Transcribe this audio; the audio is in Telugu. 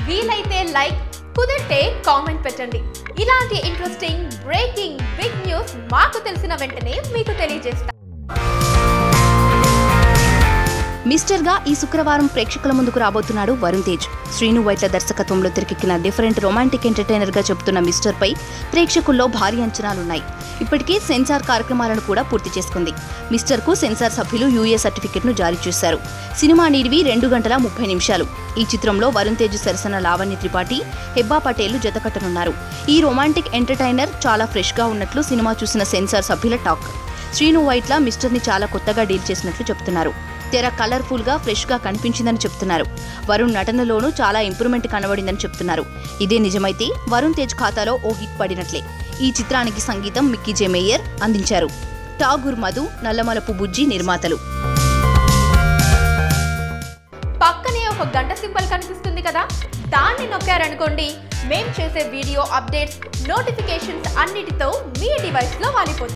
వీలైతే లైక్, కుదిరితే కామెంట్ పెట్టండి. ఇలాంటి ఇంట్రెస్టింగ్ బ్రేకింగ్ బిగ్ న్యూస్ మాకు తెలిసిన వెంటనే మీకు తెలియజేస్తాం. మిస్టర్ గా ఈ శుక్రవారం ప్రేక్షకుల ముందుకు రాబోతున్నాడు వరుణ్ తేజ్. శ్రీను వైట్ల దర్శకత్వంలో తెరకెక్కిన డిఫరెంట్ రొమాంటిక్ ఎంటర్టైనర్ గా చెబుతున్న మిస్టర్ పై ప్రేక్షకుల్లో భారీ అంచనాలున్నాయి. ఇప్పటికే సెన్సార్ కార్యక్రమాలను కూడా పూర్తి చేసుకుంది. మిస్టర్ కు సెన్సార్ సభ్యులు యూఏ సర్టిఫికెట్ ను జారీ చేశారు. సినిమా నిడివి 2 గంటల 30 నిమిషాలు. ఈ చిత్రంలో వరుణ్ తేజ్ సరసన లావణ్య త్రిపాఠి, హెబ్బా పటేల్ జతకట్టనున్నారు. ఈ రొమాంటిక్ ఎంటర్టైనర్ చాలా ఫ్రెష్ గా ఉన్నట్లు సినిమా చూసిన సెన్సార్ సభ్యుల టాక్. శ్రీను వైట్ల మిస్టర్ ని చాలా కొత్తగా డీల్ చేసినట్లు చెప్తున్నారు. తెర కలర్ఫుల్ గా ఫ్రెష్ గా కనిపించిందని చెప్తున్నారు. వరుణ్ నటనలోనూ చాలా ఇంప్రూవ్మెంట్ కనబడిందని చెప్తున్నారు. ఇదే నిజమైతే వరుణ్ తేజ్ ఖాతాలో ఓ హిట్ పడినట్లే. ఈ చిత్రానికి సంగీతం మిక్కీ జే మేయర్ అందించారు. ఠాగూర్ మధు, నల్లమలపు బుజ్జి నిర్మాతలు. పక్కనే ఒక గంట సింబల్ కనిపిస్తుంది కదా, దాన్ని నొక్కారనుకోండి, మేం చేసే వీడియో అప్డేట్స్, నోటిఫికేషన్స్ అన్నిటితో మీ డివైస్ లో వాలిపోతుంది.